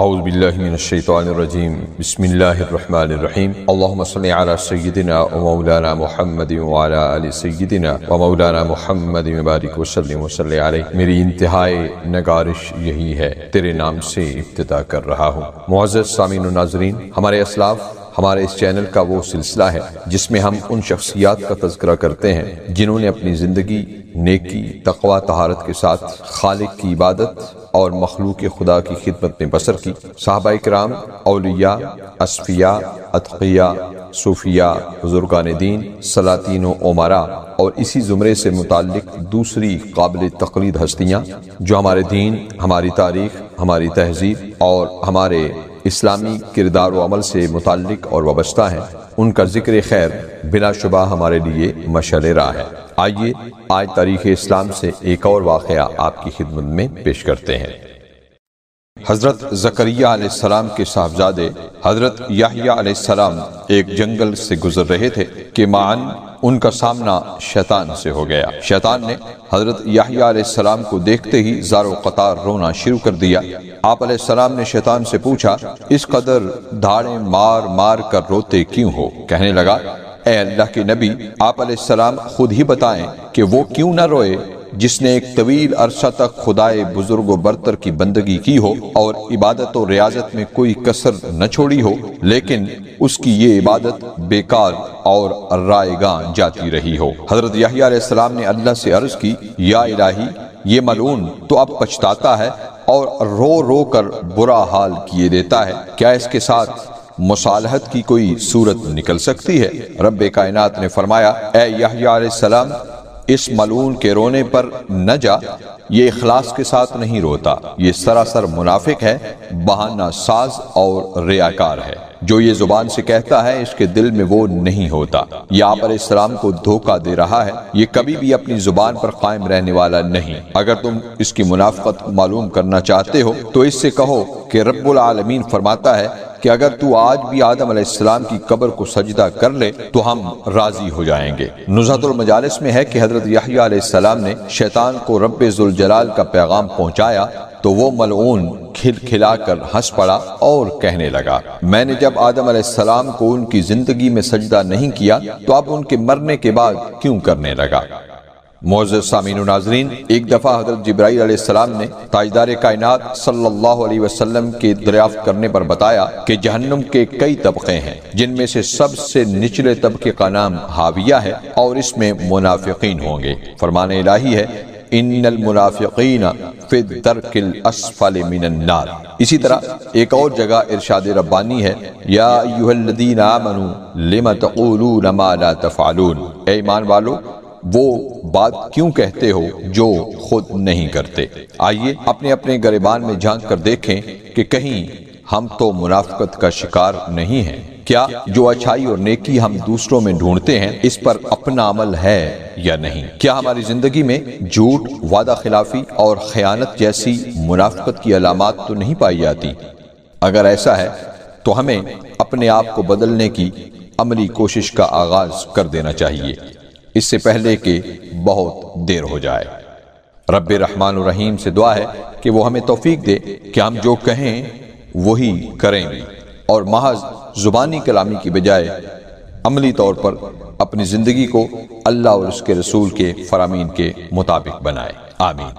اعوذ باللہ من الشیطان الرجیم بسم اللہ الرحمن الرحیم اللہم صلی علی سیدنا و مولانا محمد وعلی آل سیدنا و مولانا محمد مبارک وسلم وصلی علیہ۔ میری انتہائی نگارش یہی ہے، تیرے نام سے ابتدا کر رہا ہوں۔ معزز سامعین و ناظرین، ہمارے اسلاف ہمارے اس چینل کا وہ سلسلہ ہے جس میں ہم ان شخصیات کا تذکرہ کرتے ہیں جنہوں نے اپنی زندگی نیکی، تقوی، طہارت کے ساتھ خالق کی عبادت اور مخلوق خدا کی خدمت میں بسر کی۔ صحابہ کرام، اولیاء، اصفیاء، اتقیاء، صوفیاء، بزرگان دین، سلاطین و امراء اور اسی زمرے سے متعلق دوسری قابل تقلید ہستیاں جو ہمارے دین، ہماری تاریخ، ہماری تہذیب اور ہمارے اسلامی کردار و عمل سے متعلق اور وابستہ ہیں، ان کا ذکر خیر بلا شبہ ہمارے لیے مشعل راہ ہے۔ آئیے آج تاریخ اسلام سے ایک اور واقعہ آپ کی خدمت میں پیش کرتے ہیں۔ حضرت زکریا علیہ السلام کے صاحبزادے حضرت یحییٰ علیہ السلام ایک جنگل سے گزر رہے تھے کہ معاً ان کا سامنا شیطان سے ہو گیا۔ شیطان نے حضرت یحییٰ علیہ السلام کو دیکھتے ہی زار و قطار رونا شروع کر دیا۔ آپ علیہ السلام نے شیطان سے پوچھا، اس قدر دھاڑیں مار مار کر روتے کیوں ہو؟ کہنے لگا، اے اللہ کے نبی، آپ علیہ السلام خود ہی بتائیں کہ وہ کیوں نہ روئے جس نے ایک طویل عرصہ تک خدائے بزرگ و برتر کی بندگی کی ہو اور عبادت و ریاضت میں کوئی کسر نہ چھوڑی ہو، لیکن اس کی یہ عبادت بیکار اور رائے گاں جاتی رہی ہو۔ حضرت یحییٰ علیہ السلام نے اللہ سے عرض کی، یا الہی، یہ ملعون تو اب پچھتاتا ہے اور رو رو کر برا حال کیے دیتا ہے، کیا اس کے ساتھ مصالحت کی کوئی صورت نکل سکتی ہے؟ رب کائنات نے فرمایا، اے یحییٰ علیہ السلام، اس ملعون کے رونے پر نہ جا، یہ اخلاص کے ساتھ نہیں روتا، یہ سراسر منافق ہے، بہانہ ساز اور ریاکار ہے۔ جو یہ زبان سے کہتا ہے اس کے دل میں وہ نہیں ہوتا، یہ آپ علیہ السلام کو دھوکہ دے رہا ہے، یہ کبھی بھی اپنی زبان پر قائم رہنے والا نہیں۔ اگر تم اس کی منافقت معلوم کرنا چاہتے ہو تو اس سے کہو کہ رب العالمین فرماتا ہے کہ اگر تو آج بھی آدم علیہ السلام کی قبر کو سجدہ کر لے تو ہم راضی ہو جائیں گے۔ نزہۃ المجالس میں ہے کہ حضرت یحییٰ علیہ السلام نے شیطان کو رب ذوالجلال کا پیغام پہنچایا تو وہ ملعون کھلکھلا کر ہنس پڑا اور کہنے لگا، میں نے جب آدم علیہ السلام کو ان کی زندگی میں سجدہ نہیں کیا تو اب ان کے مرنے کے بعد کیوں کرنے لگا؟ معزز سامعین و ناظرین، ایک دفعہ حضرت جبرائیل علیہ السلام نے تاجدار کائنات صلی اللہ علیہ وسلم کے دریافت کرنے پر بتایا کہ جہنم کے کئی طبقے ہیں، جن میں سے سب سے نچلے طبقے کا نام حاویہ ہے اور اس میں منافقین ہوں گے۔ فرمان الہی ہے، ان المنافقین فی الدرک الاسفل من النار۔ اسی طرح ایک اور جگہ ارشاد ربانی ہے، یا ایھا الذین آمنوا لم تقولون ما لا تفعلون، اے ایمان والو، وہ بات کیوں کہتے ہو جو خود نہیں کرتے۔ آئیے اپنے اپنے گریبان میں جھانک کر دیکھیں کہ کہیں ہم تو منافقت کا شکار نہیں ہیں۔ کیا جو اچھائی اور نیکی ہم دوسروں میں ڈھونڈتے ہیں اس پر اپنا عمل ہے یا نہیں؟ کیا ہماری زندگی میں جھوٹ، وعدہ خلافی اور خیانت جیسی منافقت کی علامات تو نہیں پائی جاتی؟ اگر ایسا ہے تو ہمیں اپنے آپ کو بدلنے کی عملی کوشش کا آغاز کر دینا چاہیے، اس سے پہلے کہ بہت دیر ہو جائے۔ رب رحمان الرحیم سے دعا ہے کہ وہ ہمیں توفیق دے کہ ہم جو کہیں وہی کریں اور محض زبانی کلامی کی بجائے عملی طور پر اپنی زندگی کو اللہ اور اس کے رسول کے فرامین کے مطابق بنائے۔ آمین۔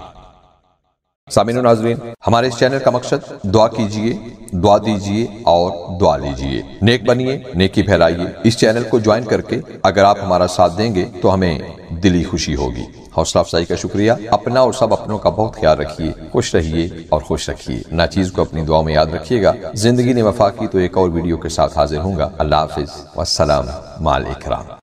سامعین و ناظرین، ہمارے اس چینل کا مقصد دعا کیجئے، دعا دیجئے اور دعا لیجئے، نیک بنیے، نیکی پھیلائیے۔ اس چینل کو جوائن کر کے اگر آپ ہمارا ساتھ دیں گے تو ہمیں دلی خوشی ہوگی۔ حوصلہ افزائی کا شکریہ۔ اپنا اور سب اپنوں کا بہت خیال رکھیے، خوش رہیے اور خوش رکھیے۔ ناچیز کو اپنی دعاؤں میں یاد رکھیے گا۔ زندگی نے وفا کی تو ایک اور ویڈیو کے ساتھ حاضر ہوں گا۔ اللہ حافظ والسلام مع الاکرام۔